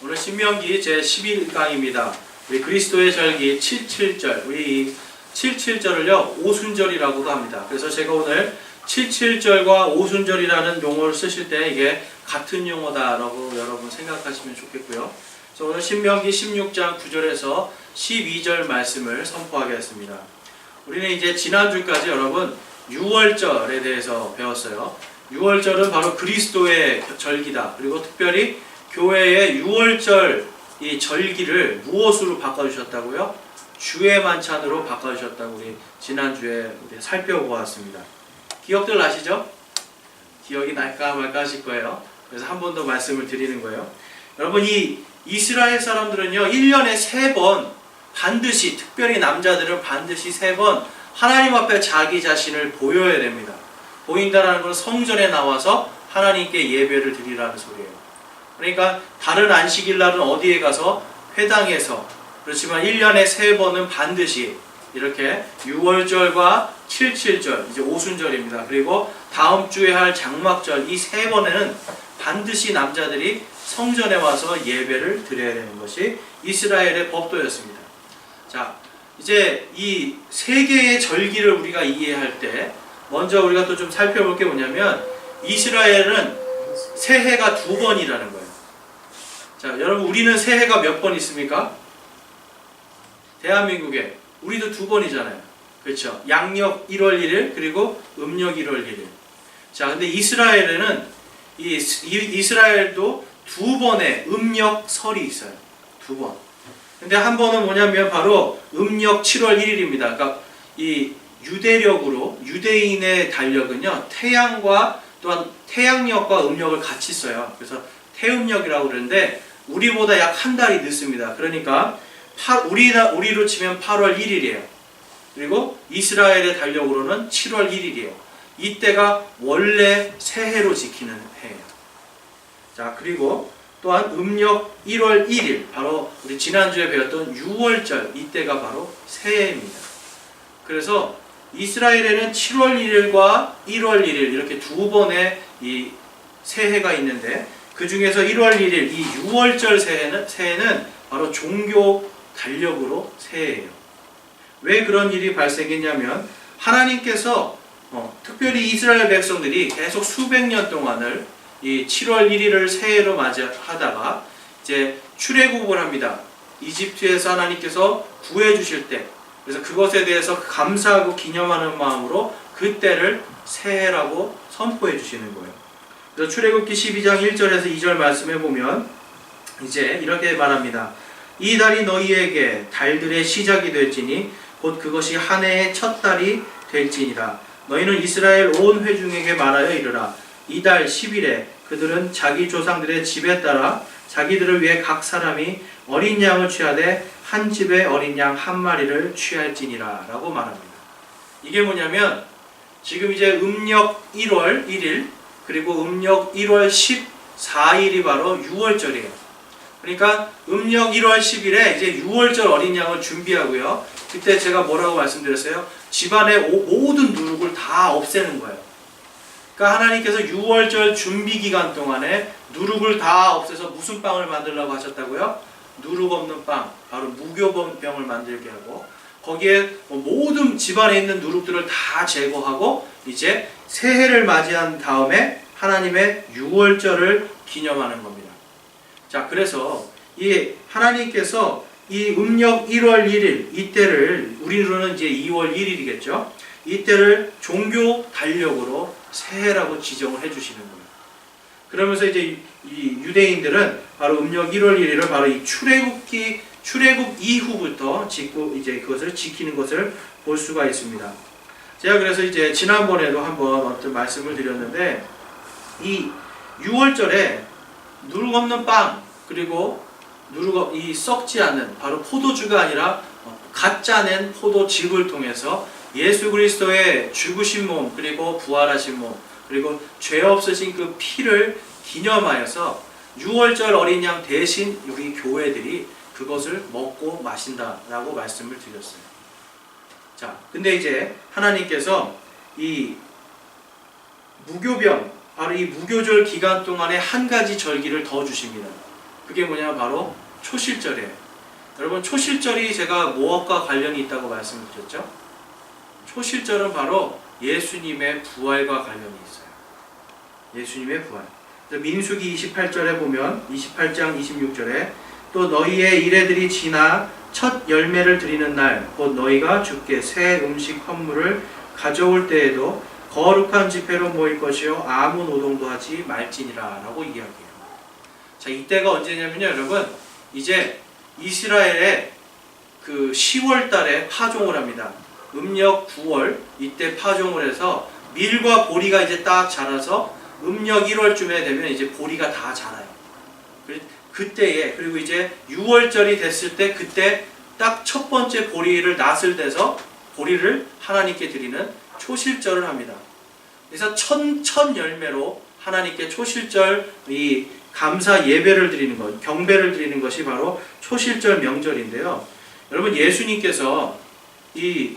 오늘 신명기 제11강입니다. 우리 그리스도의 절기 77절, 우리 77절을요 오순절이라고도 합니다. 그래서 제가 오늘 77절과 오순절이라는 용어를 쓰실 때 이게 같은 용어다라고 여러분 생각하시면 좋겠고요. 그래서 오늘 신명기 16장 9절에서 12절 말씀을 선포하겠습니다. 우리는 이제 지난주까지 여러분 6월절에 대해서 배웠어요. 6월절은 바로 그리스도의 절기다. 그리고 특별히 교회의 6월절 이 절기를 무엇으로 바꿔주셨다고요? 주의 만찬으로 바꿔주셨다고 우리 지난주에 우리 살펴보았습니다. 기억들 나시죠? 기억이 날까 말까 하실 거예요. 그래서 한 번 더 말씀을 드리는 거예요. 여러분, 이 이스라엘 사람들은요 1년에 3번 반드시, 특별히 남자들은 반드시 3번 하나님 앞에 자기 자신을 보여야 됩니다. 보인다라는 건 성전에 나와서 하나님께 예배를 드리라는 소리예요. 그러니까 다른 안식일 날은 어디에 가서 회당에서, 그렇지만 1년에 3번은 반드시 이렇게 6월절과 77절, 이제 오순절입니다. 그리고 다음 주에 할 장막절, 이 3번에는 반드시 남자들이 성전에 와서 예배를 드려야 되는 것이 이스라엘의 법도였습니다. 자, 이제 이 3개의 절기를 우리가 이해할 때 먼저 우리가 또 좀 살펴볼 게 뭐냐면 이스라엘은 새해가 2번이라는 거예요. 자, 여러분, 우리는 새해가 몇 번 있습니까? 대한민국에 우리도 2번이잖아요. 그렇죠? 양력 1월 1일 그리고 음력 1월 1일. 자, 근데 이스라엘에는 이스라엘도 2번의 음력 설이 있어요. 2번. 근데 한 번은 뭐냐면 바로 음력 7월 1일입니다. 그러니까 이 유대력으로, 유대인의 달력은요 태양과 또한 태양력과 음력을 같이 써요. 그래서 태음력이라고 그러는데 우리보다 약 한 달이 늦습니다. 그러니까 우리로 치면 8월 1일이에요. 그리고 이스라엘의 달력으로는 7월 1일이에요. 이때가 원래 새해로 지키는 해예요. 자, 그리고 또한 음력 1월 1일, 바로 우리 지난주에 배웠던 6월절, 이때가 바로 새해입니다. 그래서 이스라엘에는 7월 1일과 1월 1일 이렇게 2번의 이 새해가 있는데 그 중에서 1월 1일 이 6월절 새해는 바로 종교 달력으로 새해예요. 왜 그런 일이 발생했냐면 하나님께서 특별히 이스라엘 백성들이 계속 수백 년 동안을 이 7월 1일을 새해로 맞이하다가 이제 출애굽을 합니다. 이집트에서 하나님께서 구해 주실 때, 그래서 그것에 대해서 감사하고 기념하는 마음으로 그때를 새해라고 선포해 주시는 거예요. 그래서 출애굽기 12장 1절에서 2절 말씀해 보면 이제 이렇게 말합니다. 이 달이 너희에게 달들의 시작이 될지니 곧 그것이 한 해의 첫 달이 될지니라. 너희는 이스라엘 온 회중에게 말하여 이르라. 이 달 10일에 그들은 자기 조상들의 집에 따라 자기들을 위해 각 사람이 어린 양을 취하되 한 집에 어린 양 한 마리를 취할지니라 라고 말합니다. 이게 뭐냐면 지금 이제 음력 1월 1일 그리고 음력 1월 14일이 바로 6월절이에요. 그러니까 음력 1월 10일에 이제 6월절 어린 양을 준비하고요. 그때 제가 뭐라고 말씀드렸어요? 집안의 모든 누룩을 다 없애는 거예요. 그러니까 하나님께서 6월절 준비 기간 동안에 누룩을 다 없애서 무슨 빵을 만들라고 하셨다고요? 누룩 없는 빵, 바로 무교병을 만들게 하고 거기에 모든 집안에 있는 누룩들을 다 제거하고 이제 새해를 맞이한 다음에 하나님의 6월절을 기념하는 겁니다. 자, 그래서 이 하나님께서 이 음력 1월 1일 이때를 우리로는 이제 2월 1일이겠죠. 이때를 종교 달력으로 새해라고 지정을 해주시는 거예요. 그러면서 이제 이 유대인들은 바로 음력 1월 1일을 바로 이 출애굽 이후부터 이제 그것을 지키는 것을 볼 수가 있습니다. 제가 그래서 이제 지난번에도 한번 어떤 말씀을 드렸는데 이 6월절에 누룩 없는 빵 그리고 이 썩지 않는 바로 포도주가 아니라 가짜 낸 포도즙을 통해서 예수 그리스도의 죽으신 몸 그리고 부활하신 몸 그리고 죄 없으신 그 피를 기념하여서 6월절 어린 양 대신 우리 교회들이 그것을 먹고 마신다라고 말씀을 드렸어요. 자, 근데 이제 하나님께서 이 무교병, 바로 이 무교절 기간 동안에 한 가지 절기를 더 주십니다. 그게 뭐냐 바로 초실절이에요. 여러분 초실절이 제가 무엇과 관련이 있다고 말씀드렸죠? 초실절은 바로 예수님의 부활과 관련이 있어요. 예수님의 부활. 민수기 28절에 보면 28장 26절에 또 너희의 이레들이 지나 첫 열매를 드리는 날 곧 너희가 주께 새 음식 헌물을 가져올 때에도 거룩한 집회로 모일 것이요 아무 노동도 하지 말지니라 라고 이야기해요. 자, 이때가 언제냐면요 여러분, 이제 이스라엘의 그 10월 달에 파종을 합니다. 음력 9월 이때 파종을 해서 밀과 보리가 이제 딱 자라서 음력 1월쯤에 되면 이제 보리가 다 자라요. 그때에, 그리고 이제 6월절이 됐을 때 그때 딱 첫 번째 보리를 낫을 대서 보리를 하나님께 드리는 초실절을 합니다. 그래서 첫 열매로 하나님께 초실절 이 감사 예배를 드리는 것, 경배를 드리는 것이 바로 초실절 명절인데요. 여러분 예수님께서 이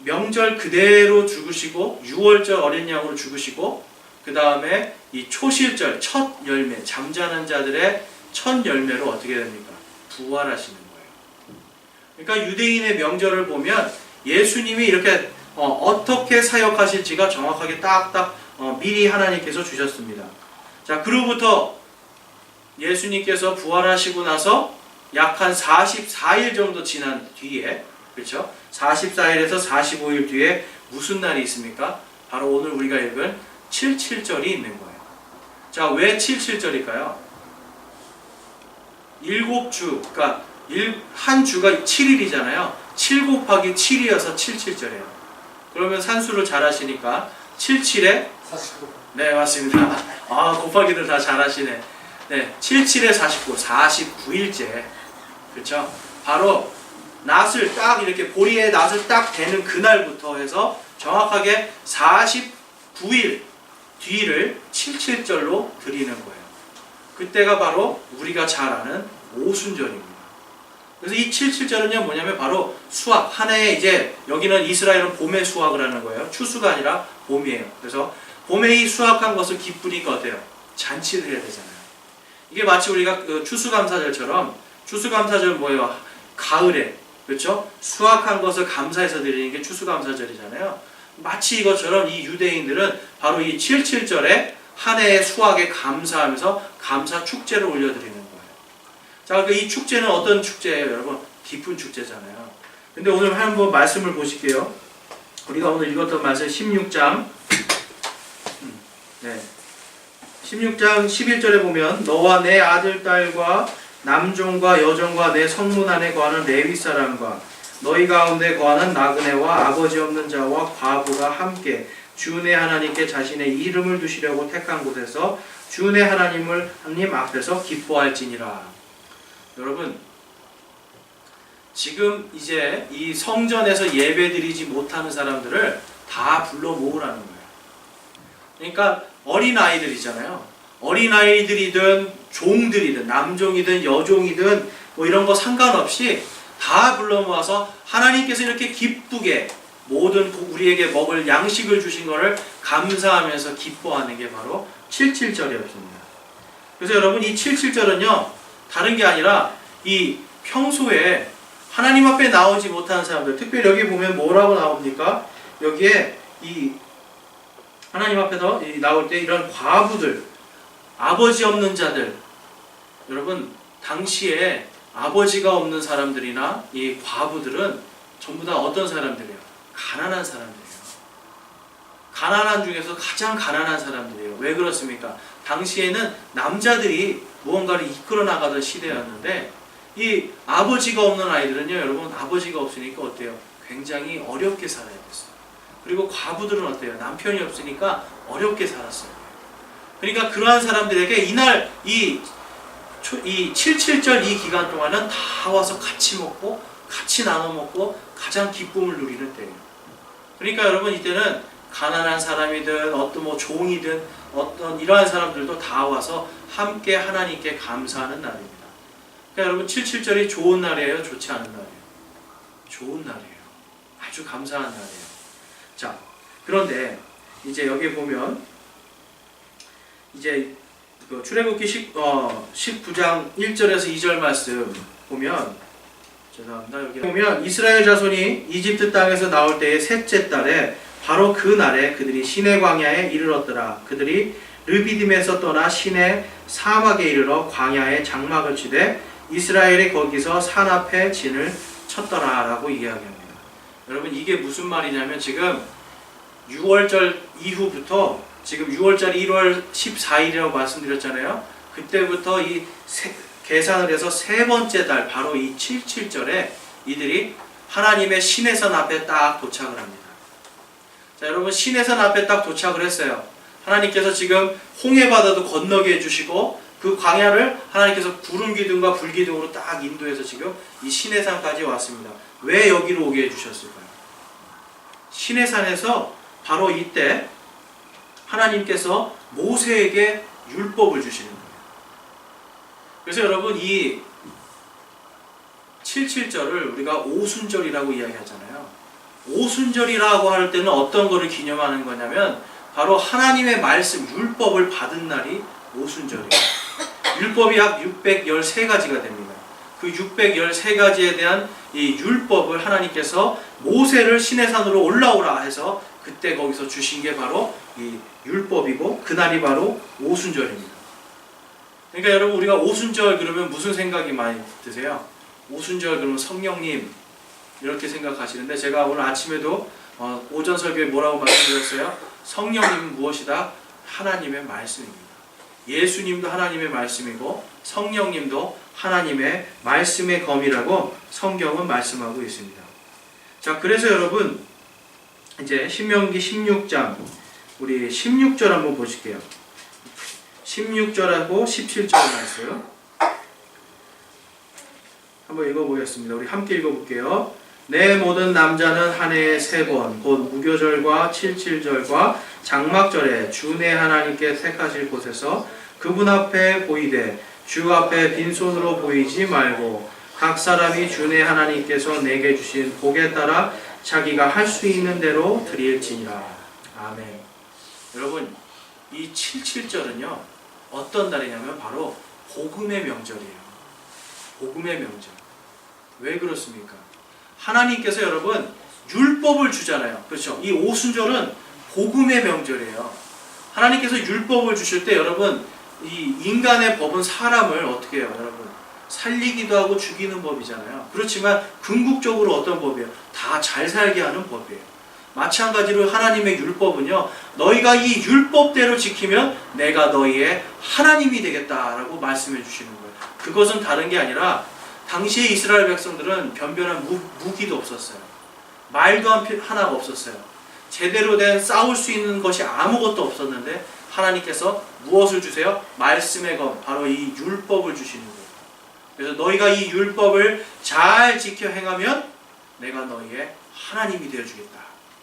명절 그대로 죽으시고 6월절 어린 양으로 죽으시고 그 다음에 이 초실절 첫 열매, 잠자는 자들의 첫 열매로 어떻게 됩니까? 부활하시는 거예요. 그러니까 유대인의 명절을 보면 예수님이 이렇게 어떻게 사역하실지가 정확하게 딱딱 미리 하나님께서 주셨습니다. 자, 그로부터 예수님께서 부활하시고 나서 약 한 44일 정도 지난 뒤에, 그렇죠? 44일에서 45일 뒤에 무슨 날이 있습니까? 바로 오늘 우리가 읽은 77절이 있는 거예요. 자, 왜 77절일까요? 7주, 그러니까 한 주가 7일이잖아요. 7 곱하기 7이어서 77절이에요. 그러면 산수를 잘 하시니까 77에 49. 네, 맞습니다. 아, 곱하기를 다 잘 하시네. 네, 77에 49, 49일째. 그렇죠? 바로 낫을 딱 이렇게 보리의 낫을 딱 대는 그날부터 해서 정확하게 49일 뒤를 77절로 드리는 거예요. 그때가 바로 우리가 잘 아는 오순절입니다. 그래서 이 77절은요 뭐냐면 바로 수확, 한 해에 이제 여기는 이스라엘은 봄에 수확을 하는 거예요. 추수가 아니라 봄이에요. 그래서 봄에 이 수확한 것을 기쁘니까 어때요? 잔치를 해야 되잖아요. 이게 마치 우리가 그 추수감사절처럼, 추수감사절 뭐예요? 가을에, 그렇죠? 수확한 것을 감사해서 드리는 게 추수감사절이잖아요. 마치 이것처럼 이 유대인들은 바로 이 77절에 한 해의 수확에 감사하면서 감사 축제를 올려드리는 거예요. 자, 이 축제는 어떤 축제예요, 여러분? 기쁜 축제잖아요. 근데 오늘 한번 말씀을 보실게요. 우리가 오늘 읽었던 말씀 16장 16장 11절에 보면 너와 내 아들, 딸과 남종과 여종과 내 성문 안에 거하는 레위 사람과 너희 가운데 거하는 나그네와 아버지 없는 자와 과부가 함께 주 내 하나님께 자신의 이름을 두시려고 택한 곳에서 주 내 하나님 앞에서 기뻐할지니라. 여러분, 지금 이제 이 성전에서 예배드리지 못하는 사람들을 다 불러 모으라는 거예요. 그러니까 어린아이들이잖아요. 어린아이들이든 종들이든 남종이든 여종이든 뭐 이런 거 상관없이 다 불러 모아서 하나님께서 이렇게 기쁘게 모든 우리에게 먹을 양식을 주신 것을 감사하면서 기뻐하는 게 바로 77절이었습니다. 그래서 여러분 이 77절은요 다른 게 아니라 이 평소에 하나님 앞에 나오지 못하는 사람들, 특별히 여기 보면 뭐라고 나옵니까? 여기에 이 하나님 앞에서 나올 때 이런 과부들, 아버지 없는 자들, 여러분 당시에 아버지가 없는 사람들이나 이 과부들은 전부 다 어떤 사람들이에요? 가난한 사람들이에요. 가난한 중에서 가장 가난한 사람들이에요. 왜 그렇습니까? 당시에는 남자들이 무언가를 이끌어 나가던 시대였는데 이 아버지가 없는 아이들은요, 여러분 아버지가 없으니까 어때요? 굉장히 어렵게 살아야 됐어요. 그리고 과부들은 어때요? 남편이 없으니까 어렵게 살았어요. 그러니까 그러한 사람들에게 이날 이 77절 이 기간 동안은 다 와서 같이 먹고 같이 나눠 먹고 가장 기쁨을 누리는 때예요. 그러니까 여러분 이때는 가난한 사람이든 어떤 뭐 종이든 어떤 이러한 사람들도 다 와서 함께 하나님께 감사하는 날입니다. 그러니까 여러분 77절이 좋은 날이에요? 좋지 않은 날이에요? 좋은 날이에요. 아주 감사한 날이에요. 자, 그런데 이제 여기 보면 이제 그 출애굽기 19장 1절에서 2절 말씀 보면, 죄송합니다. 여기 보면 이스라엘 자손이 이집트 땅에서 나올 때의 셋째 달에 바로 그 날에 그들이 시내 광야에 이르렀더라. 그들이 르비딤에서 떠나 시내 사막에 이르러 광야에 장막을 치되 이스라엘이 거기서 산 앞에 진을 쳤더라 라고 이야기합니다. 여러분, 이게 무슨 말이냐면, 지금 6월절 이후부터, 지금 6월절 1월 14일이라고 말씀드렸잖아요. 그때부터 계산을 해서 세 번째 달, 바로 이 77절에 이들이 하나님의 시내산 앞에 딱 도착을 합니다. 자, 여러분, 시내산 앞에 딱 도착을 했어요. 하나님께서 지금 홍해바다도 건너게 해주시고 그 광야를 하나님께서 구름 기둥과 불 기둥으로 딱 인도해서 지금 이 시내산까지 왔습니다. 왜 여기로 오게 해주셨을까요? 시내산에서 바로 이때 하나님께서 모세에게 율법을 주시는 거예요. 그래서 여러분, 이 77절을 우리가 오순절이라고 이야기하잖아요. 오순절이라고 할 때는 어떤 거를 기념하는 거냐면, 바로 하나님의 말씀, 율법을 받은 날이 오순절이에요. 율법이 약 613가지가 됩니다. 그 613가지에 대한 이 율법을 하나님께서 모세를 시내산으로 올라오라 해서 그때 거기서 주신 게 바로 이 율법이고, 그날이 바로 오순절입니다. 그러니까 여러분, 우리가 오순절 그러면 무슨 생각이 많이 드세요? 오순절 그러면 성령님 이렇게 생각하시는데, 제가 오늘 아침에도 오전 설교에 뭐라고 말씀드렸어요? 성령님은 무엇이다? 하나님의 말씀입니다. 예수님도 하나님의 말씀이고 성령님도 하나님의 말씀의 검이라고 성경은 말씀하고 있습니다. 자, 그래서 여러분, 이제 신명기 16장, 우리 16절 한번 보실게요. 16절하고 17절 말씀 한번 읽어보겠습니다. 우리 함께 읽어볼게요. 내 모든 남자는 한 해에 3번 곧 무교절과 77절과 장막절에 주 내 하나님께 택하실 곳에서 그분 앞에 보이되 주 앞에 빈손으로 보이지 말고 각 사람이 주 내 하나님께서 내게 주신 복에 따라 자기가 할 수 있는 대로 드릴지니라. 아멘. 여러분, 이 77절은요 어떤 날이냐면 바로 복음의 명절이에요. 복음의 명절. 왜 그렇습니까? 하나님께서 여러분 율법을 주잖아요. 그렇죠? 이 오순절은 복음의 명절이에요. 하나님께서 율법을 주실 때 여러분, 이 인간의 법은 사람을 어떻게 해요? 여러분, 살리기도 하고 죽이는 법이잖아요. 그렇지만 궁극적으로 어떤 법이에요? 다 잘 살게 하는 법이에요. 마찬가지로 하나님의 율법은요, 너희가 이 율법대로 지키면 내가 너희의 하나님이 되겠다라고 말씀해 주시는 거예요. 그것은 다른 게 아니라 당시에 이스라엘 백성들은 변변한 무기도 없었어요. 말도 하나가 없었어요. 제대로 된 싸울 수 있는 것이 아무것도 없었는데 하나님께서 무엇을 주세요? 말씀의 검, 바로 이 율법을 주시는 거예요. 그래서 너희가 이 율법을 잘 지켜 행하면 내가 너희의 하나님이 되어주겠다.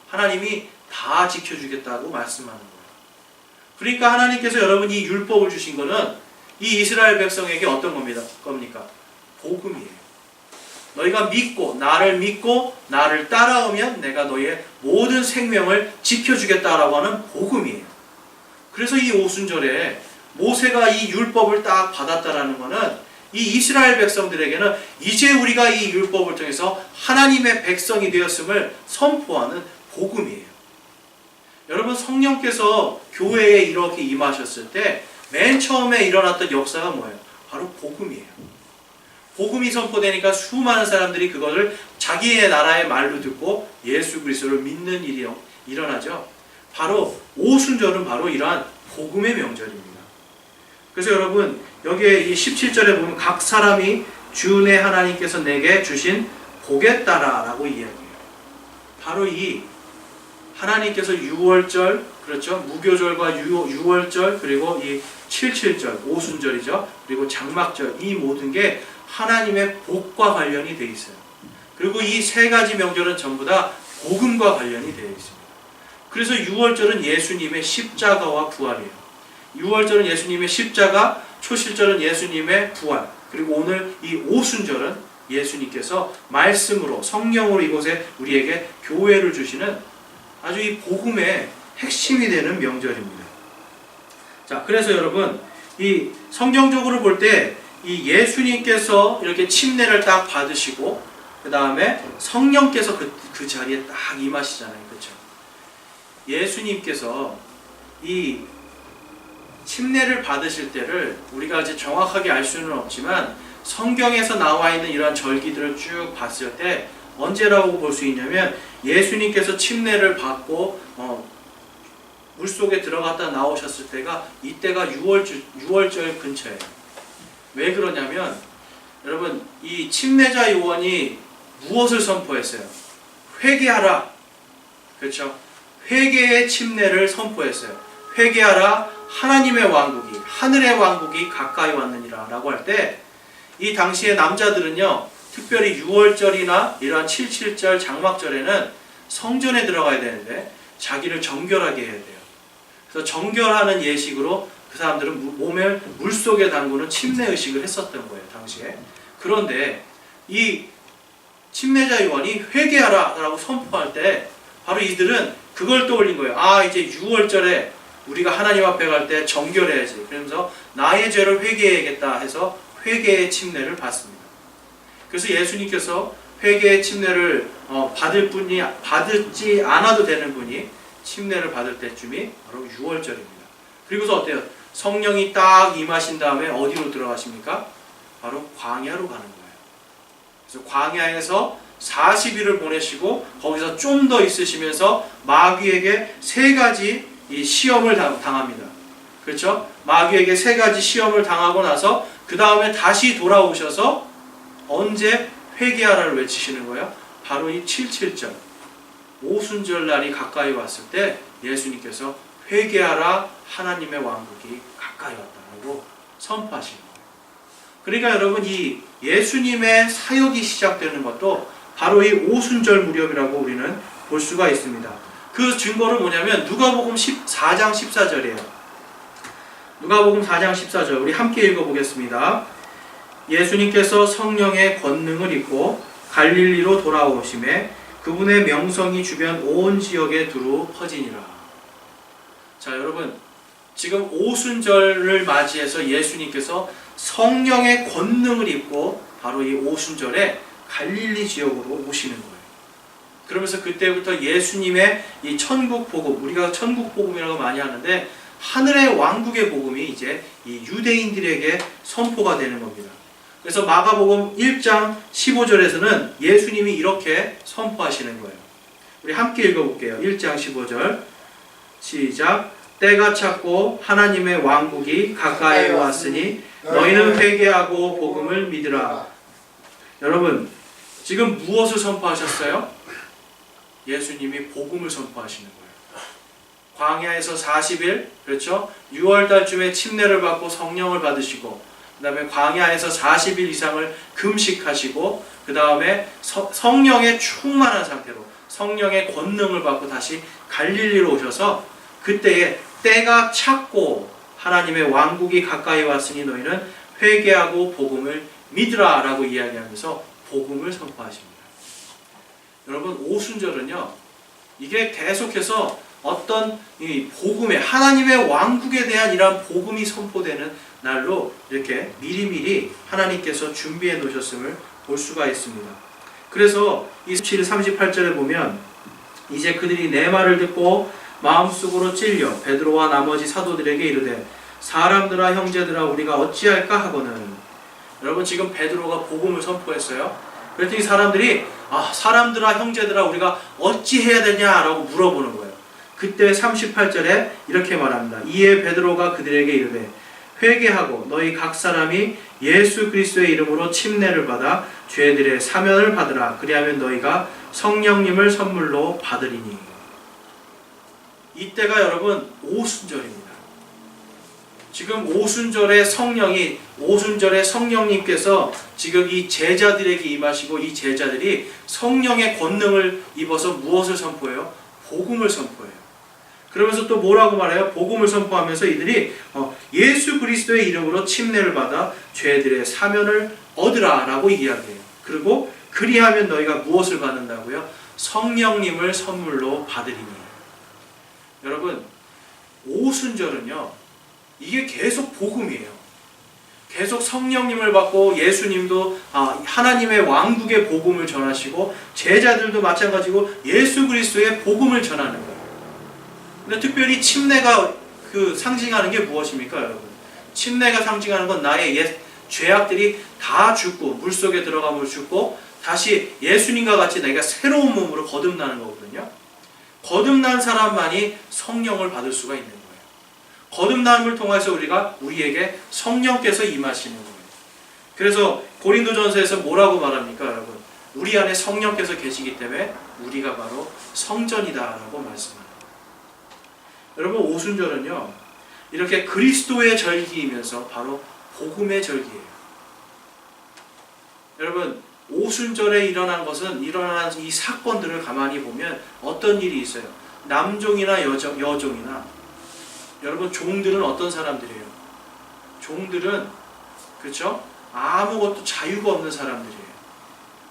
하나님이 다 지켜주겠다고 말씀하는 거예요. 그러니까 하나님께서 여러분 이 율법을 주신 거는 이 이스라엘 백성에게 어떤 겁니까? 복음이에요. 너희가 믿고 나를 따라오면 내가 너희의 모든 생명을 지켜주겠다라고 하는 복음이에요. 그래서 이 오순절에 모세가 이 율법을 딱 받았다라는 것은 이 이스라엘 백성들에게는 이제 우리가 이 율법을 통해서 하나님의 백성이 되었음을 선포하는 복음이에요. 여러분, 성령께서 교회에 이렇게 임하셨을 때 맨 처음에 일어났던 역사가 뭐예요? 바로 복음이에요. 복음이 선포되니까 수많은 사람들이 그것을 자기의 나라의 말로 듣고 예수 그리스도를 믿는 일이 일어나죠. 바로 오순절은 바로 이러한 복음의 명절입니다. 그래서 여러분, 여기에 이 17절에 보면 각 사람이 주 내 하나님께서 내게 주신 복에 따라 라고 이야기해요. 바로 이 하나님께서 6월절, 그렇죠? 무교절과 6월절, 그리고 이 77절, 오순절이죠. 그리고 장막절, 이 모든 게 하나님의 복과 관련이 되어 있어요. 그리고 이 세 가지 명절은 전부 다 복음과 관련이 되어 있습니다. 그래서 6월절은 예수님의 십자가와 부활이에요. 6월절은 예수님의 십자가, 초실절은 예수님의 부활, 그리고 오늘 이 오순절은 예수님께서 말씀으로, 성령으로 이곳에 우리에게 교회를 주시는 아주 이 복음의 핵심이 되는 명절입니다. 자, 그래서 여러분, 이 성경적으로 볼 때 이 예수님께서 이렇게 침례를 딱 받으시고 그 다음에 성령께서 그 자리에 딱 임하시잖아요. 그렇죠? 예수님께서 이 침례를 받으실 때를 우리가 이제 정확하게 알 수는 없지만 성경에서 나와 있는 이러한 절기들을 쭉 봤을 때 언제라고 볼 수 있냐면 예수님께서 침례를 받고 물속에 들어갔다 나오셨을 때가 이때가 6월절 근처예요. 왜 그러냐면 여러분 이 침례자 요한이 무엇을 선포했어요? 회개하라. 그렇죠? 회개의 침례를 선포했어요. 회개하라. 하나님의 왕국이 하늘의 왕국이 가까이 왔느니라 라고 할 때 이 당시에 남자들은요 특별히 6월절이나 이러한 77절 장막절에는 성전에 들어가야 되는데 자기를 정결하게 해야 돼요. 그래서 정결하는 예식으로 그 사람들은 몸을 물속에 담그는 침례 의식을 했었던 거예요 당시에. 그런데 이 침례자 요한이 회개하라 라고 선포할 때 바로 이들은 그걸 떠올린 거예요. 아 이제 6월절에 우리가 하나님 앞에 갈 때 정결해야지. 그러면서 나의 죄를 회개해야겠다 해서 회개의 침례를 받습니다. 그래서 예수님께서 회개의 침례를 받지 않아도 되는 분이 침례를 받을 때쯤이 바로 6월절입니다. 그리고서 어때요? 성령이 딱 임하신 다음에 어디로 들어가십니까? 바로 광야로 가는 거예요. 그래서 광야에서 40일을 보내시고 거기서 좀 더 있으시면서 마귀에게 3가지 이 시험을 당합니다. 그렇죠? 마귀에게 3가지 시험을 당하고 나서 그 다음에 다시 돌아오셔서 언제 회개하라를 외치시는 거예요? 바로 이 77절 오순절 날이 가까이 왔을 때 예수님께서 회개하라 하나님의 왕국이 가까이 왔다고 선포하시는 거예요. 그러니까 여러분 이 예수님의 사역이 시작되는 것도 바로 이 오순절 무렵이라고 우리는 볼 수가 있습니다. 그 증거는 뭐냐면 누가복음 4장 14절이에요. 누가복음 4장 14절 우리 함께 읽어보겠습니다. 예수님께서 성령의 권능을 입고 갈릴리로 돌아오심에 그분의 명성이 주변 온 지역에 두루 퍼지니라. 자 여러분 지금 오순절을 맞이해서 예수님께서 성령의 권능을 입고 바로 이 오순절에 갈릴리 지역으로 오시는 거예요. 그러면서 그때부터 예수님의 이 천국 복음, 우리가 천국 복음이라고 많이 하는데 하늘의 왕국의 복음이 이제 이 유대인들에게 선포가 되는 겁니다. 그래서 마가복음 1장 15절에서는 예수님이 이렇게 선포하시는 거예요. 우리 함께 읽어볼게요. 1장 15절 시작. 때가 찼고 하나님의 왕국이 가까이 왔으니 너희는 회개하고 복음을 믿으라. 여러분 지금 무엇을 선포하셨어요? 예수님이 복음을 선포하시는 거예요. 광야에서 40일, 그렇죠? 6월달쯤에 침례를 받고 성령을 받으시고 그 다음에 광야에서 40일 이상을 금식하시고 그 다음에 성령에 충만한 상태로 성령의 권능을 받고 다시 갈릴리로 오셔서 그때에 때가 찼고 하나님의 왕국이 가까이 왔으니 너희는 회개하고 복음을 믿으라 라고 이야기하면서 복음을 선포하십니다. 여러분 오순절은요 이게 계속해서 어떤 이 복음의 하나님의 왕국에 대한 이러한 복음이 선포되는 날로 이렇게 미리미리 하나님께서 준비해 놓으셨음을 볼 수가 있습니다. 그래서 27, 38절에 보면 이제 그들이 내 말을 듣고 마음속으로 찔려 베드로와 나머지 사도들에게 이르되 사람들아 형제들아 우리가 어찌할까 하거늘. 여러분 지금 베드로가 복음을 선포했어요. 그랬더니 사람들이 사람들아 형제들아 우리가 어찌해야 되냐라고 물어보는 거예요. 그때 38절에 이렇게 말합니다. 이에 베드로가 그들에게 이르되 회개하고 너희 각 사람이 예수 그리스도의 이름으로 침례를 받아 죄들의 사면을 받으라. 그리하면 너희가 성령님을 선물로 받으리니. 이때가 여러분 오순절입니다. 지금 오순절에 성령님께서 지금 이 제자들에게 임하시고 이 제자들이 성령의 권능을 입어서 무엇을 선포해요? 복음을 선포해요. 그러면서 또 뭐라고 말해요? 복음을 선포하면서 이들이 예수 그리스도의 이름으로 침례를 받아 죄들의 사면을 얻으라 라고 이야기해요. 그리고 그리하면 너희가 무엇을 받는다고요? 성령님을 선물로 받으리니. 여러분 오순절은요 이게 계속 복음이에요. 계속 성령님을 받고 예수님도 하나님의 왕국의 복음을 전하시고 제자들도 마찬가지고 예수 그리스도의 복음을 전하는 거예요. 근데 특별히 침례가 상징하는 게 무엇입니까, 여러분? 침례가 상징하는 건 나의 옛 죄악들이 다 죽고 물속에 들어가면 죽고 다시 예수님과 같이 내가 새로운 몸으로 거듭나는 거거든요. 거듭난 사람만이 성령을 받을 수가 있는 거예요. 거듭남을 통해서 우리에게 성령께서 임하시는 거예요. 그래서 고린도전서에서 뭐라고 말합니까, 여러분? 우리 안에 성령께서 계시기 때문에 우리가 바로 성전이다라고 말씀합니다. 여러분, 오순절은요, 이렇게 그리스도의 절기이면서 바로 복음의 절기예요. 여러분, 오순절에 일어난 이 사건들을 가만히 보면 어떤 일이 있어요? 남종이나 여종이나, 여러분, 종들은 어떤 사람들이에요? 종들은, 그렇죠? 아무것도 자유가 없는 사람들이에요.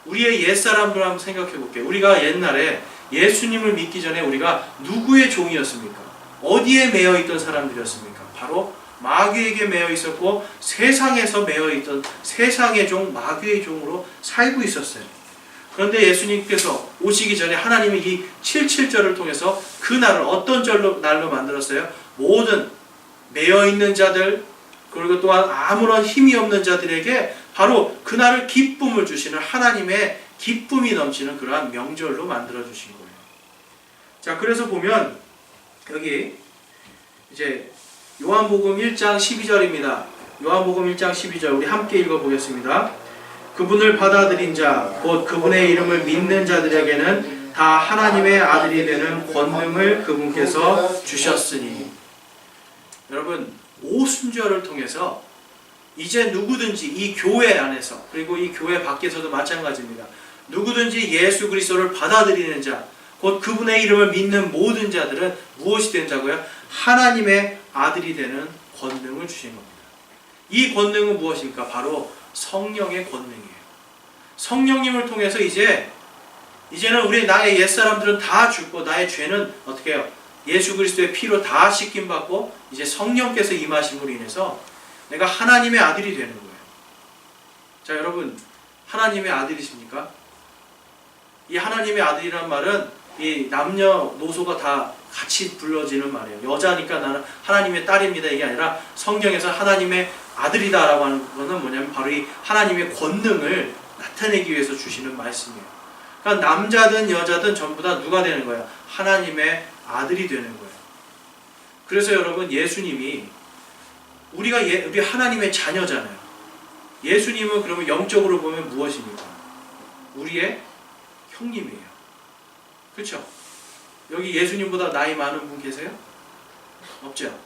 우리의 옛사람들 한번 생각해 볼게요. 우리가 옛날에 예수님을 믿기 전에 우리가 누구의 종이었습니까? 어디에 매여 있던 사람들이었습니까? 바로 마귀에게 매여 있었고 세상에서 매여 있던 세상의 종, 마귀의 종으로 살고 있었어요. 그런데 예수님께서 오시기 전에 하나님이 이 77절을 통해서 그 날을 어떤 날로 만들었어요? 모든 매여 있는 자들, 그리고 또한 아무런 힘이 없는 자들에게 바로 그날을 기쁨을 주시는 하나님의 기쁨이 넘치는 그러한 명절로 만들어 주신 거예요. 자, 그래서 보면 여기 이제 요한복음 1장 12절입니다. 요한복음 1장 12절 우리 함께 읽어보겠습니다. 그분을 받아들인 자, 곧 그분의 이름을 믿는 자들에게는 다 하나님의 아들이 되는 권능을 그분께서 주셨으니. 여러분, 오순절을 통해서 이제 누구든지 이 교회 안에서, 그리고 이 교회 밖에서도 마찬가지입니다. 누구든지 예수 그리스도를 받아들이는 자, 곧 그분의 이름을 믿는 모든 자들은 무엇이 된 자고요? 하나님의 아들이 되는 권능을 주신 겁니다. 이 권능은 무엇입니까? 바로 성령의 권능이에요. 성령님을 통해서 이제는 나의 옛사람들은 다 죽고 나의 죄는 어떻게 해요? 예수 그리스도의 피로 다 씻김받고 이제 성령께서 임하심으로 인해서 내가 하나님의 아들이 되는 거예요. 자, 여러분, 하나님의 아들이십니까? 이 하나님의 아들이란 말은 이 남녀노소가 다 같이 불러지는 말이에요. 여자니까 나는 하나님의 딸입니다, 이게 아니라 성경에서 하나님의 아들이다라고 하는 것은 뭐냐면 바로 이 하나님의 권능을 나타내기 위해서 주시는 말씀이에요. 그러니까 남자든 여자든 전부 다 누가 되는 거예요? 하나님의 아들이 되는 거예요. 그래서 여러분, 예수님이 우리 하나님의 자녀잖아요. 예수님은 그러면 영적으로 보면 무엇입니까? 우리의 형님이에요. 그렇죠? 여기 예수님보다 나이 많은 분 계세요? 없죠?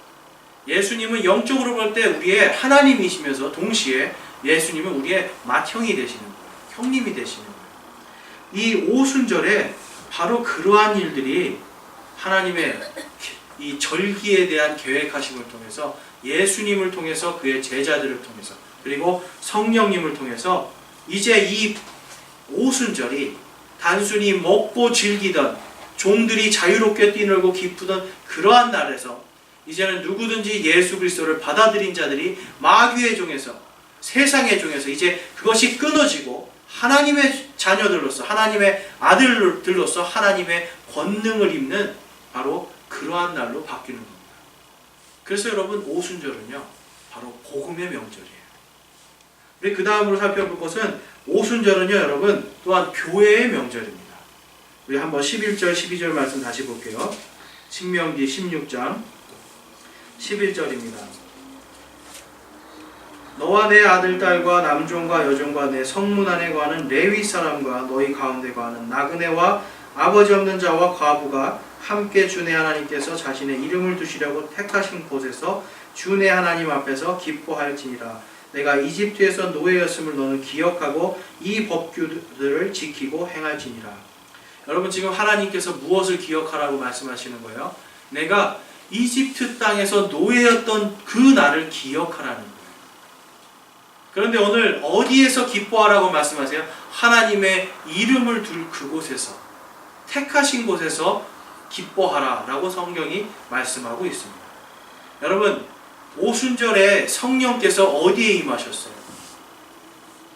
예수님은 영적으로 볼 때 우리의 하나님이시면서 동시에 예수님은 우리의 맏형이 되시는 거예요. 형님이 되시는 거예요. 이 오순절에 바로 그러한 일들이 하나님의 이 절기에 대한 계획하심을 통해서 예수님을 통해서 그의 제자들을 통해서 그리고 성령님을 통해서 이제 이 오순절이 단순히 먹고 즐기던 종들이 자유롭게 뛰놀고 기쁘던 그러한 날에서 이제는 누구든지 예수 그리스도를 받아들인 자들이 마귀의 종에서 세상의 종에서 이제 그것이 끊어지고 하나님의 자녀들로서 하나님의 아들들로서 하나님의 권능을 입는 바로 그러한 날로 바뀌는 겁니다. 그래서 여러분, 오순절은요 바로 복음의 명절이에요. 우리 그 다음으로 살펴볼 것은 오순절은요 여러분 또한 교회의 명절입니다. 우리 한번 11절 12절 말씀 다시 볼게요. 신명기 16장 11절입니다. 너와 내 아들 딸과 남종과 여종과 내 성문 안에 거하는 레위 사람과 너희 가운데 거하는 나그네와 아버지 없는 자와 과부가 함께 주 내 하나님께서 자신의 이름을 두시려고 택하신 곳에서 주 내 하나님 앞에서 기뻐할지니라. 내가 이집트에서 노예였음을 너는 기억하고 이 법규들을 지키고 행할지니라. 여러분, 지금 하나님께서 무엇을 기억하라고 말씀하시는 거예요? 내가 이집트 땅에서 노예였던 그 날을 기억하라는 거예요. 그런데 오늘 어디에서 기뻐하라고 말씀하세요? 하나님의 이름을 둘 그곳에서, 택하신 곳에서 기뻐하라 라고 성경이 말씀하고 있습니다. 여러분, 오순절에 성령께서 어디에 임하셨어요?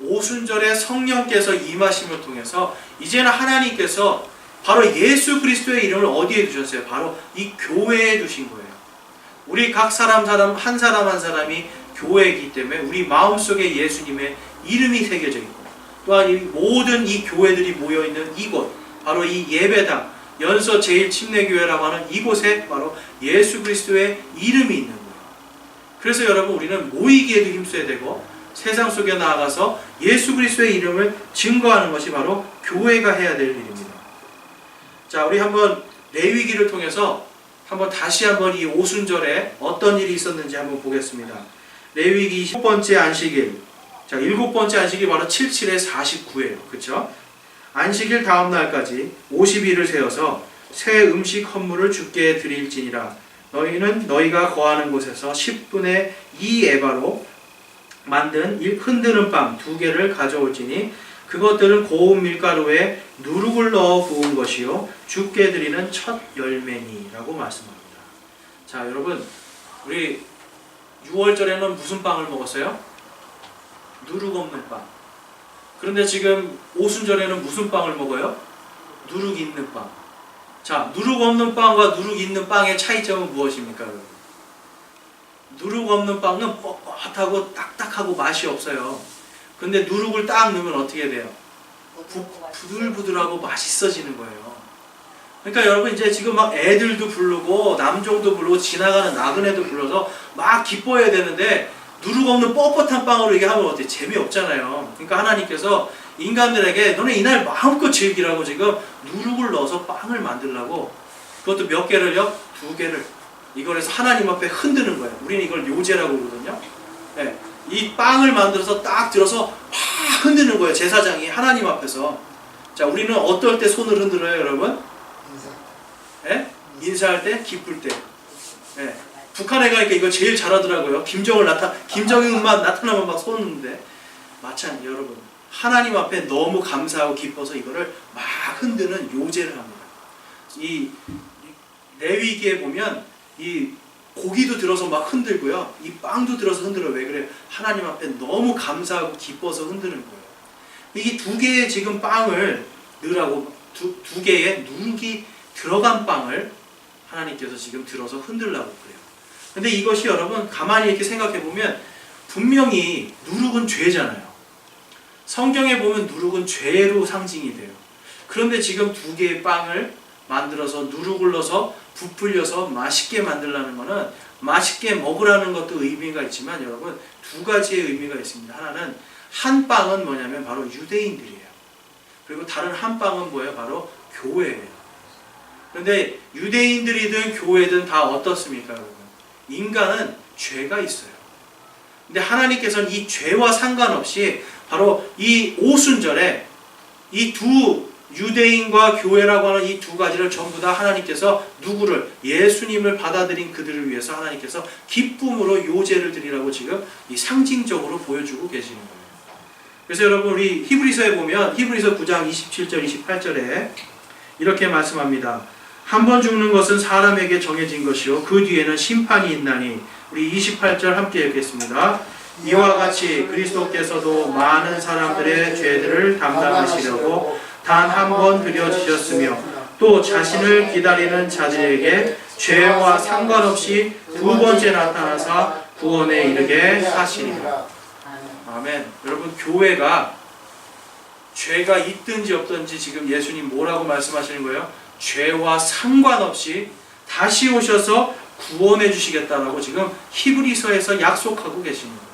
오순절에 성령께서 임하심을 통해서 이제는 하나님께서 바로 예수 그리스도의 이름을 어디에 두셨어요? 바로 이 교회에 두신 거예요. 우리 각 사람 한 사람 한 사람이 교회이기 때문에 우리 마음속에 예수님의 이름이 새겨져 있고, 또한 이 모든 이 교회들이 모여있는 이곳, 바로 이 예배당, 연서 제1침례교회라고 하는 이곳에 바로 예수 그리스도의 이름이 있는 거예요. 그래서 여러분, 우리는 모이기에도 힘써야 되고 세상 속에 나아가서 예수 그리스도의 이름을 증거하는 것이 바로 교회가 해야 될 일입니다. 자, 우리 한번 레위기를 통해서 다시 한번 이 오순절에 어떤 일이 있었는지 한번 보겠습니다. 레위기 7번째 안식일. 자, 7번째 안식이 바로 77에 49예요. 그쵸? 안식일 다음 날까지 50일을 세워서 새 음식 헌물을 주께 드릴지니라. 너희는 너희가 거하는 곳에서 10분의 2 에바로 만든 흔드는 빵 2개를 가져올지니 그것들은 고운 밀가루에 누룩을 넣어 부은 것이요 주께 드리는 첫 열매니라고 말씀합니다. 자, 여러분, 우리 6월절에는 무슨 빵을 먹었어요? 누룩 없는 빵. 그런데 지금 오순절에는 무슨 빵을 먹어요? 누룩 있는 빵. 자, 누룩 없는 빵과 누룩 있는 빵의 차이점은 무엇입니까, 여러분? 누룩 없는 빵은 뻣뻣하고 딱딱하고 맛이 없어요. 근데 누룩을 딱 넣으면 어떻게 돼요? 부들부들하고 맛있어지는 거예요. 그러니까 여러분, 이제 지금 막 애들도 부르고 남종도 부르고 지나가는 나그네도 불러서 막 기뻐해야 되는데 누룩 없는 뻣뻣한 빵으로 이게 하면 어때요? 재미없잖아요. 그러니까 하나님께서 인간들에게 너네 이날 마음껏 즐기라고 지금 누룩을 넣어서 빵을 만들라고, 그것도 몇 개를요? 2개를. 이걸 해서 하나님 앞에 흔드는 거예요. 우리는 이걸 요제라고 그러거든요. 네. 이 빵을 만들어서 딱 들어서 막 흔드는 거예요. 제사장이 하나님 앞에서. 자, 우리는 어떨 때 손을 흔들어요, 여러분? 네? 인사할 때, 기쁠 때. 네. 북한에 가니까 이거 제일 잘하더라고요. 김정은만 나타나면 막 손 흔드는데. 마찬가지 여러분. 하나님 앞에 너무 감사하고 기뻐서 이거를 막 흔드는 요제를 합니다. 이 레위기에 보면 이 고기도 들어서 막 흔들고요. 이 빵도 들어서 흔들어요. 왜 그래요? 하나님 앞에 너무 감사하고 기뻐서 흔드는 거예요. 이 2개의 지금 빵을 넣으라고, 두 개의 누룩이 들어간 빵을 하나님께서 지금 들어서 흔들라고 그래요. 근데 이것이 여러분 가만히 이렇게 생각해 보면 분명히 누룩은 죄잖아요. 성경에 보면 누룩은 죄로 상징이 돼요. 그런데 지금 2개의 빵을 만들어서 누룩을 넣어서 부풀려서 맛있게 만들라는 것은 맛있게 먹으라는 것도 의미가 있지만 여러분 2가지의 의미가 있습니다. 하나는 한 빵은 뭐냐면 바로 유대인들이에요. 그리고 다른 한 빵은 뭐예요? 바로 교회예요. 그런데 유대인들이든 교회든 다 어떻습니까, 여러분? 인간은 죄가 있어요. 근데 하나님께서는 이 죄와 상관없이 바로 이 오순절에 이 유대인과 교회라고 하는 이 2가지를 전부 다 하나님께서 누구를? 예수님을 받아들인 그들을 위해서 하나님께서 기쁨으로 요제를 드리라고 지금 이 상징적으로 보여주고 계시는 거예요. 그래서 여러분, 우리 히브리서에 보면 히브리서 9장 27절 28절에 이렇게 말씀합니다. 한 번 죽는 것은 사람에게 정해진 것이요 그 뒤에는 심판이 있나니. 우리 28절 함께 읽겠습니다. 이와 같이 그리스도께서도 많은 사람들의 죄들을 담당하시려고 단 한 번 드려지셨으며 또 자신을 기다리는 자들에게 죄와 상관없이 2번째 나타나사 구원에 이르게 하시리라. 아멘. 여러분, 교회가 죄가 있든지 없든지 지금 예수님 뭐라고 말씀하시는 거예요? 죄와 상관없이 다시 오셔서 구원해 주시겠다라고 지금 히브리서에서 약속하고 계시는 거예요.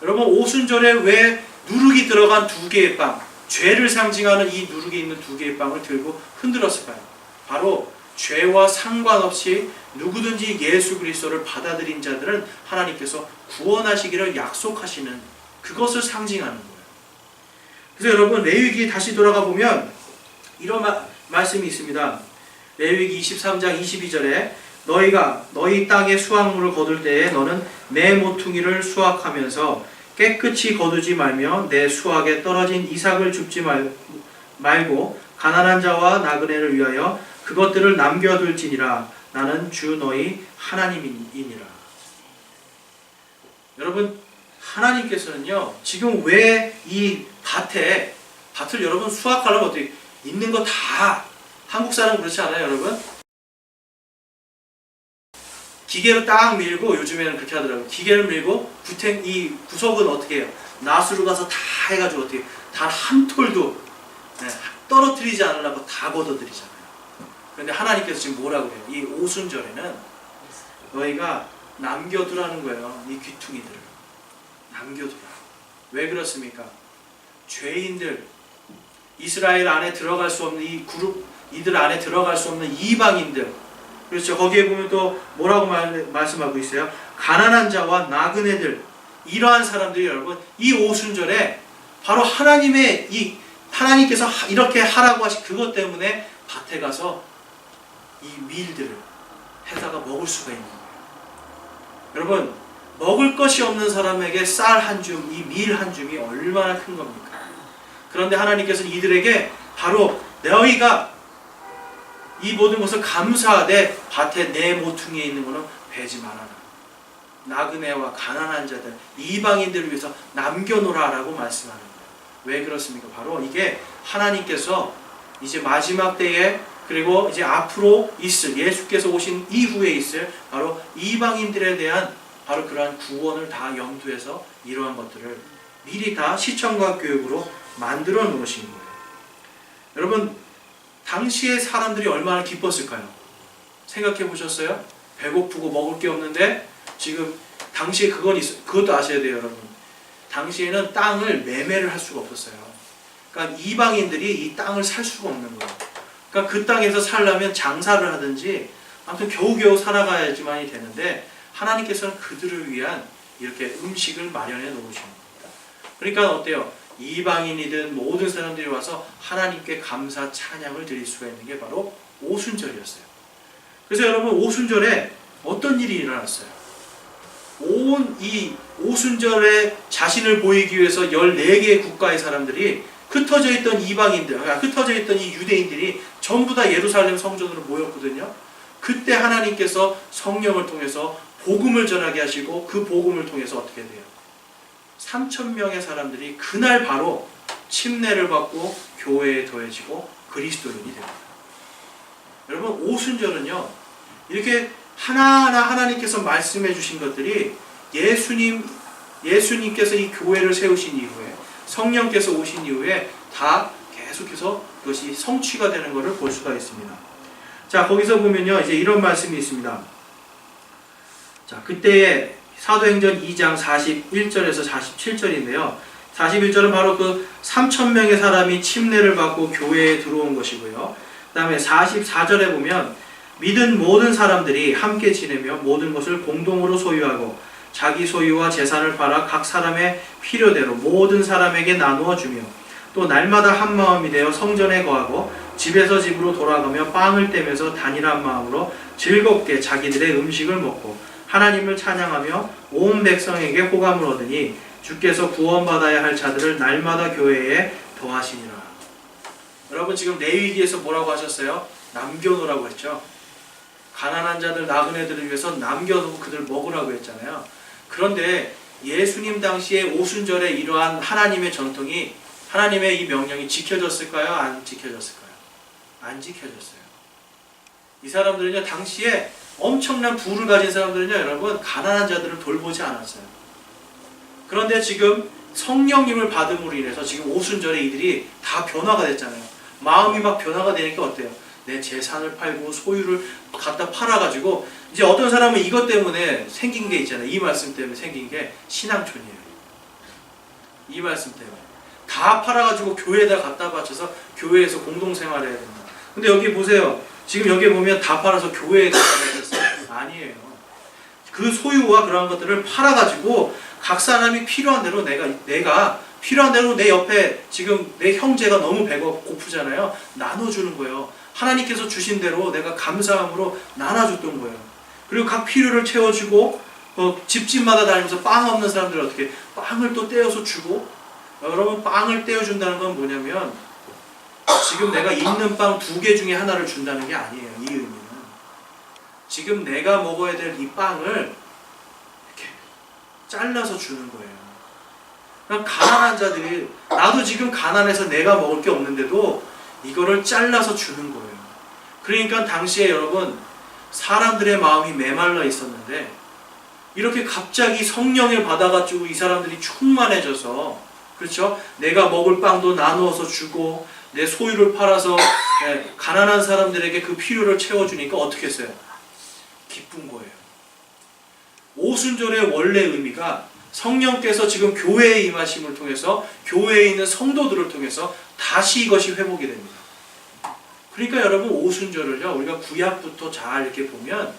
여러분, 오순절에 왜 누룩이 들어간 2개의 빵, 죄를 상징하는 이 누룩이 있는 2개의 빵을 들고 흔들었을까요? 바로 죄와 상관없이 누구든지 예수 그리스도를 받아들인 자들은 하나님께서 구원하시기를 약속하시는 그것을 상징하는 거예요. 그래서 여러분, 레위기 다시 돌아가 보면 이런 말씀이 있습니다. 레위기 23장 22절에 너희가 너희 땅의 수확물을 거둘 때에 너는 내 모퉁이를 수확하면서 깨끗이 거두지 말며 내 수확에 떨어진 이삭을 줍지 말고 가난한 자와 나그네를 위하여 그것들을 남겨둘지니라. 나는 주 너희 하나님이니라. 여러분 하나님께서는요 지금 왜 이 밭을 여러분 수확하려면 어떻게 있는 거 다 한국 사람 그렇지 않아요 여러분? 기계로 딱 밀고 요즘에는 그렇게 하더라고요. 기계를 밀고 이 구석은 어떻게 해요? 나수로 가서 다 해가지고 어떻게 단 한 톨도 떨어뜨리지 않으려고 다 걷어들이잖아요. 그런데 하나님께서 지금 뭐라고 해요? 이 오순절에는 너희가 남겨두라는 거예요. 이 귀퉁이들을 남겨두라. 왜 그렇습니까? 죄인들, 이스라엘 안에 들어갈 수 없는 이 그룹, 이들 안에 들어갈 수 없는 이방인들, 그렇죠. 거기에 보면 또 뭐라고 말씀하고 있어요? 가난한 자와 나그네들, 이러한 사람들이 여러분 이 오순절에 바로 하나님께서 이렇게 하라고 하신 그것 때문에 밭에 가서 이 밀들을 해다가 먹을 수가 있는 거예요. 여러분 먹을 것이 없는 사람에게 쌀 한 줌, 이 밀 한 줌이 얼마나 큰 겁니까? 그런데 하나님께서는 이들에게 바로 너희가 이 모든 것을 감사하되 밭에 내 모퉁이에 있는 것은 베지 말아라. 나그네와 가난한 자들, 이방인들을 위해서 남겨놓으라라고 말씀하는 거예요. 왜 그렇습니까? 바로 이게 하나님께서 이제 마지막 때에 그리고 이제 앞으로 있을 예수께서 오신 이후에 있을 바로 이방인들에 대한 바로 그러한 구원을 다 염두해서 이러한 것들을 미리 다 시청각 교육으로 만들어 놓으신 거예요. 여러분 당시의 사람들이 얼마나 기뻤을까요? 생각해 보셨어요? 배고프고 먹을 게 없는데 지금 당시에 그것도 아셔야 돼요, 여러분. 당시에는 땅을 매매를 할 수가 없었어요. 그러니까 이방인들이 이 땅을 살 수가 없는 거예요. 그러니까 그 땅에서 살려면 장사를 하든지 아무튼 겨우겨우 살아가야지만이 되는데 하나님께서는 그들을 위한 이렇게 음식을 마련해 놓으신 겁니다. 그러니까 어때요? 이방인이든 모든 사람들이 와서 하나님께 감사 찬양을 드릴 수가 있는 게 바로 오순절이었어요. 그래서 여러분 오순절에 어떤 일이 일어났어요? 온 이 오순절에 자신을 보이기 위해서 14개의 국가의 사람들이 흩어져 있던 이방인들, 흩어져 있던 이 유대인들이 전부 다 예루살렘 성전으로 모였거든요. 그때 하나님께서 성령을 통해서 복음을 전하게 하시고 그 복음을 통해서 어떻게 돼요? 3,000명의 사람들이 그날 바로 침례를 받고 교회에 더해지고 그리스도인이 됩니다. 여러분 오순절은요 이렇게 하나하나 하나님께서 말씀해 주신 것들이 예수님께서 이 교회를 세우신 이후에 성령께서 오신 이후에 다 계속해서 그것이 성취가 되는 것을 볼 수가 있습니다. 자 거기서 보면요 이제 이런 말씀이 있습니다. 자 그때에 사도행전 2장 41절에서 47절인데요. 41절은 바로 그 3,000명의 사람이 침례를 받고 교회에 들어온 것이고요. 그 다음에 44절에 보면 믿은 모든 사람들이 함께 지내며 모든 것을 공동으로 소유하고 자기 소유와 재산을 팔아 각 사람의 필요대로 모든 사람에게 나누어 주며 또 날마다 한 마음이 되어 성전에 거하고 집에서 집으로 돌아가며 빵을 떼면서 단일한 마음으로 즐겁게 자기들의 음식을 먹고 하나님을 찬양하며 온 백성에게 호감을 얻으니 주께서 구원받아야 할 자들을 날마다 교회에 더하시니라. 여러분 지금 레위기에서 뭐라고 하셨어요? 남겨놓으라고 했죠. 가난한 자들, 나그네들을 위해서 남겨두고 그들 먹으라고 했잖아요. 그런데 예수님 당시에 오순절에 이러한 하나님의 전통이 하나님의 이 명령이 지켜졌을까요? 안 지켜졌을까요? 안 지켜졌어요. 이 사람들은요 당시에 엄청난 부를 가진 사람들은요 여러분 가난한 자들을 돌보지 않았어요. 그런데 지금 성령님을 받음으로 인해서 지금 오순절에 이들이 다 변화가 됐잖아요. 마음이 막 변화가 되니까 어때요? 내 재산을 팔고 소유를 갖다 팔아가지고 이제 어떤 사람은 이것 때문에 생긴 게 있잖아요. 이 말씀 때문에 생긴 게 신앙촌이에요. 이 말씀 때문에 다 팔아가지고 교회에다 갖다 바쳐서 교회에서 공동생활을 해야 된다. 근데 여기 보세요. 지금 여기 보면 다 팔아서 교회에 갖다 바쳤어요. 아니에요. 그 소유와 그런 것들을 팔아가지고 각 사람이 필요한 대로 내가 필요한 대로 내 옆에 지금 내 형제가 너무 고프잖아요. 나눠주는 거예요. 하나님께서 주신 대로 내가 감사함으로 나눠줬던 거예요. 그리고 각 필요를 채워주고 집집마다 다니면서 빵 없는 사람들 어떻게 빵을 또 떼어서 주고 여러분 빵을 떼어준다는 건 뭐냐면 지금 내가 있는 빵 2개 중에 하나를 준다는 게 아니에요. 이 의미는 지금 내가 먹어야 될 이 빵을 이렇게 잘라서 주는 거예요. 그럼 가난한 자들이, 나도 지금 가난해서 내가 먹을 게 없는데도 이거를 잘라서 주는 거예요. 그러니까 당시에 여러분, 사람들의 마음이 메말라 있었는데 이렇게 갑자기 성령을 받아가지고 이 사람들이 충만해져서, 그렇죠? 내가 먹을 빵도 나누어서 주고 내 소유를 팔아서 가난한 사람들에게 그 필요를 채워주니까 어떻게 했어요? 기쁜 거예요. 오순절의 원래 의미가 성령께서 지금 교회에 임하심을 통해서, 교회에 있는 성도들을 통해서 다시 이것이 회복이 됩니다. 그러니까 여러분, 오순절을요, 우리가 구약부터 잘 이렇게 보면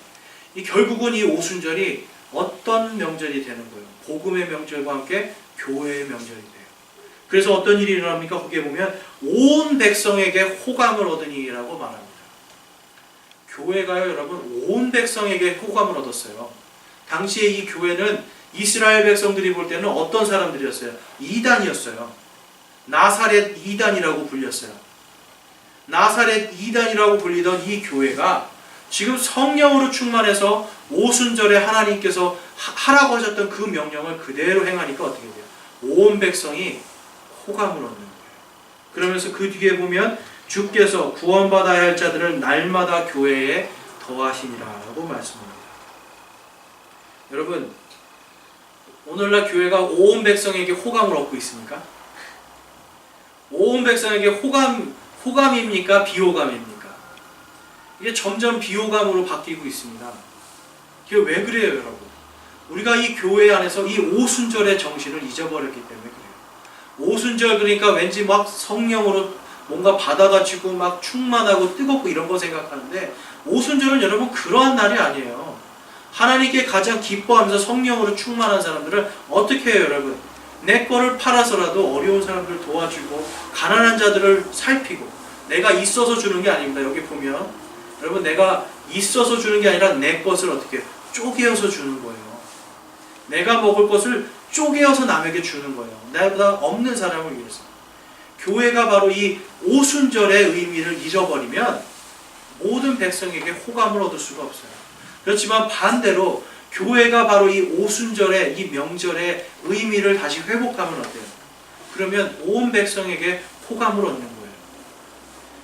결국은 이 오순절이 어떤 명절이 되는 거예요? 복음의 명절과 함께 교회의 명절이 돼요. 그래서 어떤 일이 일어납니까? 거기에 보면 온 백성에게 호감을 얻으니라고 말합니다. 교회가요, 여러분, 온 백성에게 호감을 얻었어요. 당시에 이 교회는 이스라엘 백성들이 볼 때는 어떤 사람들이었어요? 이단이었어요. 나사렛 이단이라고 불렸어요. 나사렛 이단이라고 불리던 이 교회가 지금 성령으로 충만해서 오순절에 하나님께서 하라고 하셨던 그 명령을 그대로 행하니까 어떻게 돼요? 온 백성이 호감을 얻는 거예요. 그러면서 그 뒤에 보면 주께서 구원받아야 할 자들을 날마다 교회에 더하시니라라고 말씀합니다. 여러분, 오늘날 교회가 온 백성에게 호감을 얻고 있습니까? 온 백성에게 호감입니까? 비호감입니까? 이게 점점 비호감으로 바뀌고 있습니다. 이게 왜 그래요, 여러분? 우리가 이 교회 안에서 이 오순절의 정신을 잊어버렸기 때문에 그래요. 오순절 그러니까 왠지 막 성령으로 뭔가 받아가지고 막 충만하고 뜨겁고 이런 거 생각하는데, 오순절은 여러분 그러한 날이 아니에요. 하나님께 가장 기뻐하면서 성령으로 충만한 사람들은 어떻게 해요, 여러분? 내 거를 팔아서라도 어려운 사람들을 도와주고 가난한 자들을 살피고, 내가 있어서 주는 게 아닙니다. 여기 보면 여러분, 내가 있어서 주는 게 아니라 내 것을 어떻게 쪼개어서 주는 거예요. 내가 먹을 것을 쪼개어서 남에게 주는 거예요. 나보다 없는 사람을 위해서. 교회가 바로 이 오순절의 의미를 잊어버리면 모든 백성에게 호감을 얻을 수가 없어요. 그렇지만 반대로 교회가 바로 이 오순절의 이 명절의 의미를 다시 회복하면 어때요? 그러면 온 백성에게 호감을 얻는 거예요.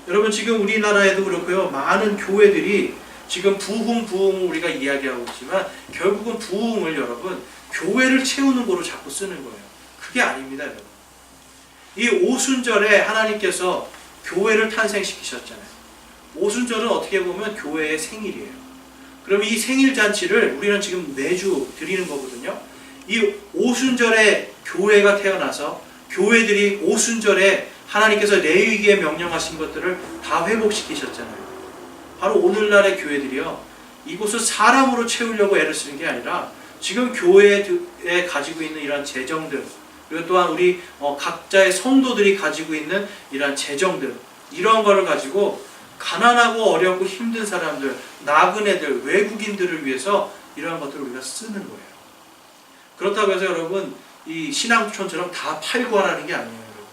여러분, 지금 우리나라에도 그렇고요, 많은 교회들이 지금 부흥을 우리가 이야기하고 있지만 결국은 부흥을 여러분 교회를 채우는 거로 자꾸 쓰는 거예요. 그게 아닙니다, 여러분. 이 오순절에 하나님께서 교회를 탄생시키셨잖아요. 오순절은 어떻게 보면 교회의 생일이에요. 그럼 이 생일 잔치를 우리는 지금 매주 드리는 거거든요. 이 오순절에 교회가 태어나서 교회들이 오순절에 하나님께서 레위기에 명령하신 것들을 다 회복시키셨잖아요. 바로 오늘날의 교회들이요, 이곳을 사람으로 채우려고 애를 쓰는 게 아니라 지금 교회에 가지고 있는 이런 재정들, 그리고 또한 우리 각자의 성도들이 가지고 있는 이런 재정들, 이런 거를 가지고 가난하고 어렵고 힘든 사람들, 나그네들, 외국인들을 위해서 이러한 것들을 우리가 쓰는 거예요. 그렇다고 해서 여러분, 이 신앙촌처럼 다 팔고 하라는 게 아니에요, 여러분.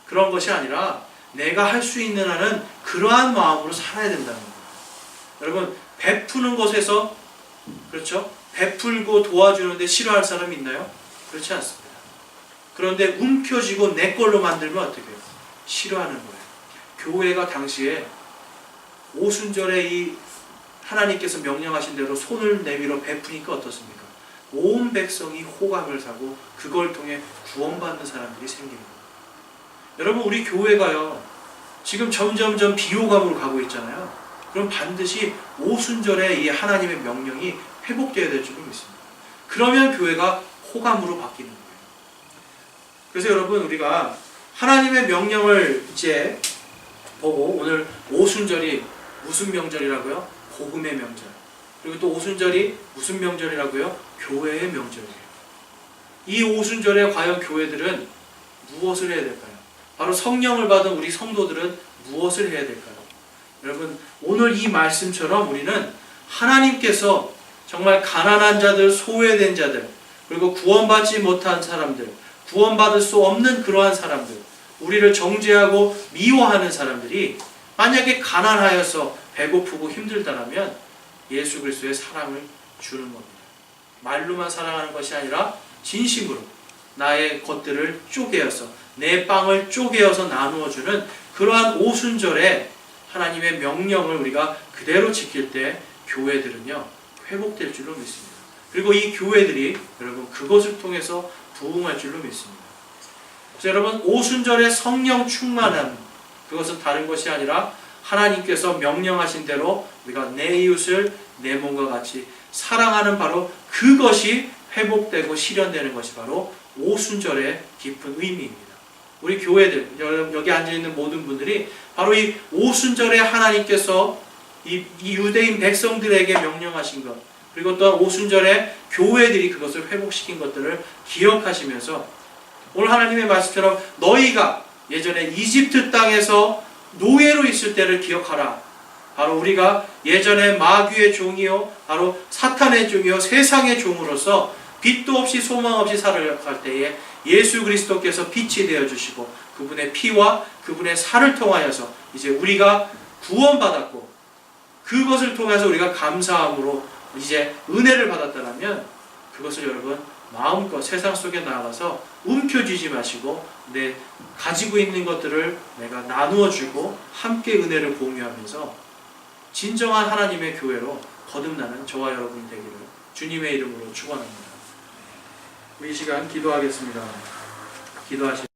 그런 것이 아니라 내가 할 수 있는 한은 그러한 마음으로 살아야 된다는 거예요. 여러분, 베푸는 것에서, 그렇죠? 베풀고 도와주는데 싫어할 사람이 있나요? 그렇지 않습니다. 그런데 움켜쥐고 내 걸로 만들면 어떻게 해요? 싫어하는 거예요. 교회가 당시에 오순절에 이 하나님께서 명령하신 대로 손을 내밀어 베푸니까 어떻습니까? 온 백성이 호감을 사고 그걸 통해 구원받는 사람들이 생기는 거예요. 여러분, 우리 교회가요, 지금 점점점 비호감으로 가고 있잖아요. 그럼 반드시 오순절에 이 하나님의 명령이 회복되어야 될 줄을 믿습니다. 그러면 교회가 호감으로 바뀌는 거예요. 그래서 여러분, 우리가 하나님의 명령을 이제 보고, 오늘 오순절이 무슨 명절이라고요? 복음의 명절. 그리고 또 오순절이 무슨 명절이라고요? 교회의 명절이에요. 이 오순절에 과연 교회들은 무엇을 해야 될까요? 바로 성령을 받은 우리 성도들은 무엇을 해야 될까요? 여러분, 오늘 이 말씀처럼 우리는 하나님께서 정말 가난한 자들, 소외된 자들, 그리고 구원받지 못한 사람들, 구원받을 수 없는 그러한 사람들, 우리를 정죄하고 미워하는 사람들이 만약에 가난하여서 배고프고 힘들다라면 예수 그리스도의 사랑을 주는 겁니다. 말로만 사랑하는 것이 아니라 진심으로 나의 것들을 쪼개어서 내 빵을 쪼개어서 나누어주는 그러한 오순절에 하나님의 명령을 우리가 그대로 지킬 때 교회들은요 회복될 줄로 믿습니다. 그리고 이 교회들이 여러분 그것을 통해서 부흥할 줄로 믿습니다. 그래서 여러분 오순절의 성령 충만함, 그것은 다른 것이 아니라 하나님께서 명령하신 대로 우리가 내 이웃을 내 몸과 같이 사랑하는 바로 그것이 회복되고 실현되는 것이 바로 오순절의 깊은 의미입니다. 우리 교회들, 여기 앉아있는 모든 분들이 바로 이 오순절에 하나님께서 이 유대인 백성들에게 명령하신 것, 그리고 또한 오순절에 교회들이 그것을 회복시킨 것들을 기억하시면서 오늘 하나님의 말씀처럼 너희가 예전에 이집트 땅에서 노예로 있을 때를 기억하라. 바로 우리가 예전에 마귀의 종이요, 바로 사탄의 종이요, 세상의 종으로서 빛도 없이 소망 없이 살아갈 때에 예수 그리스도께서 빛이 되어주시고 그분의 피와 그분의 살을 통하여서 이제 우리가 구원받았고 그것을 통해서 우리가 감사함으로 이제 은혜를 받았다면 그것을 여러분 마음껏 세상 속에 나가서 움켜쥐지 마시고 내 가지고 있는 것들을 내가 나누어 주고 함께 은혜를 공유하면서 진정한 하나님의 교회로 거듭나는 저와 여러분이 되기를 주님의 이름으로 축원합니다. 우리 이 시간 기도하겠습니다. 기도하시